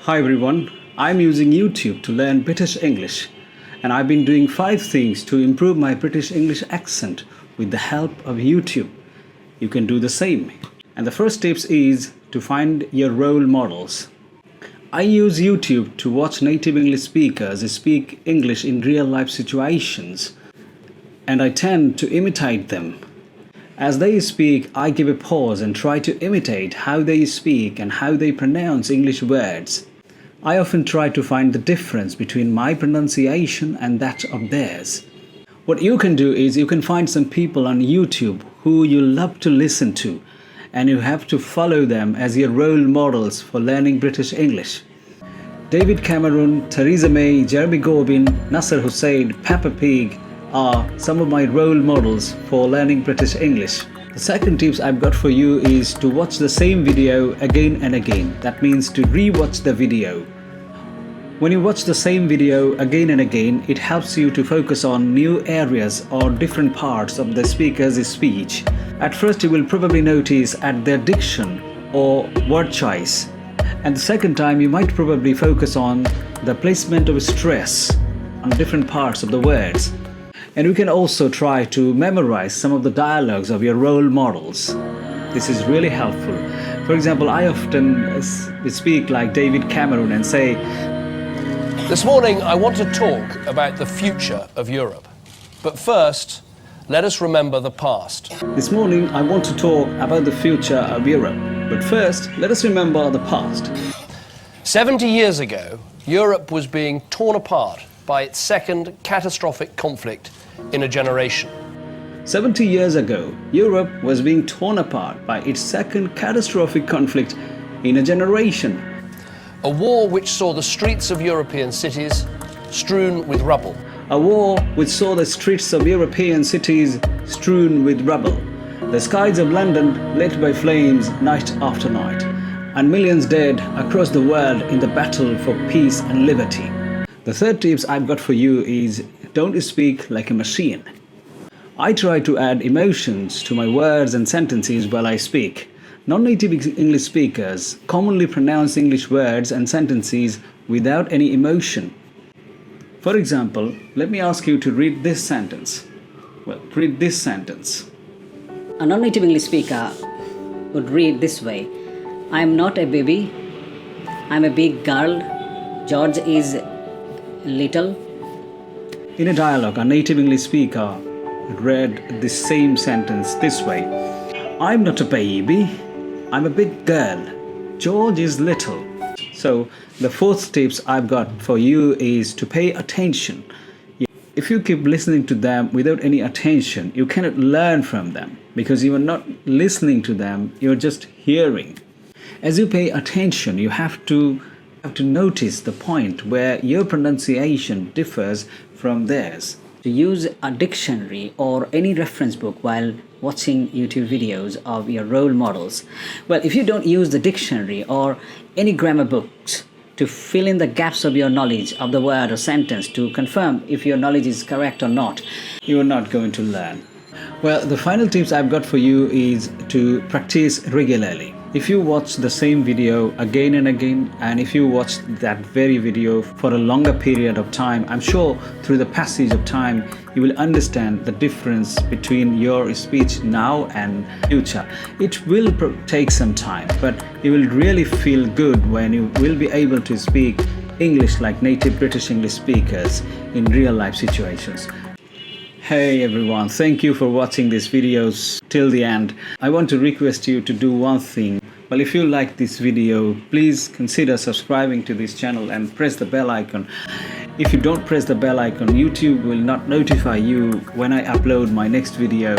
Hi everyone, I'm using YouTube to learn British English and I've been doing 5 things to improve my British English accent with the help of YouTube. You can do the same. And the first tips is to find your role models. I use YouTube to watch native English speakers speak English in real life situations and I tend to imitate them. As they speak, I give a pause and try to imitate how they speak and how they pronounce English words. I often try to find the difference between my pronunciation and that of theirs. What you can do is you can find some people on YouTube who you love to listen to and you have to follow them as your role models for learning British English. David Cameron, Theresa May, Jeremy Corbyn, Nasser Hussain, Peppa Pig are some of my role models for learning British English. The second tips I've got for you is to watch the same video again and again. That means to re-watch the video. When you watch the same video again and again, it helps you to focus on new areas or different parts of the speaker's speech. At first you will probably notice at their diction or word choice. And the second time you might probably focus on the placement of stress on different parts of the words. And you can also try to memorize some of the dialogues of your role models. This is really helpful. For example, I often speak like David Cameron and say, "This morning I want to talk about the future of Europe. But first, let us remember the past." This morning I want to talk about the future of Europe. But first, let us remember the past. 70 years ago, Europe was being torn apart by its second catastrophic conflict in a generation. 70 years ago, Europe was being torn apart by its second catastrophic conflict in a generation. A war which saw the streets of European cities strewn with rubble. A war which saw the streets of European cities strewn with rubble. The skies of London lit by flames night after night. And millions dead across the world in the battle for peace and liberty. The third tips I've got for you is don't speak like a machine. I try to add emotions to my words and sentences while I speak. Non-native English speakers commonly pronounce English words and sentences without any emotion. For example, let me ask you to read this sentence. Well, read this sentence. A non-native English speaker would read this way. I am not a baby. I'm a big girl. George is little. In a dialogue, a native English speaker read the same sentence this way. I'm not a baby. I'm a big girl. George is little. So the fourth tips I've got for you is to pay attention. If you keep listening to them without any attention, you cannot learn from them because you are not listening to them, you're just hearing. As you pay attention, you have to notice the point where your pronunciation differs from theirs. To use a dictionary or any reference book while watching YouTube videos of your role models. Well, if you don't use the dictionary or any grammar books to fill in the gaps of your knowledge of the word or sentence to confirm if your knowledge is correct or not, you are not going to learn. Well, the final tips I've got for you is to practice regularly. If you watch the same video again and again, and if you watch that very video for a longer period of time, I'm sure through the passage of time, you will understand the difference between your speech now and future. It will take some time, but you will really feel good when you will be able to speak English like native British English speakers in real life situations. Hey everyone, thank you for watching these videos till the end. I want to request you to do one thing. Well, if you like this video, please consider subscribing to this channel and press the bell icon. If you don't press the bell icon, YouTube will not notify you when I upload my next video.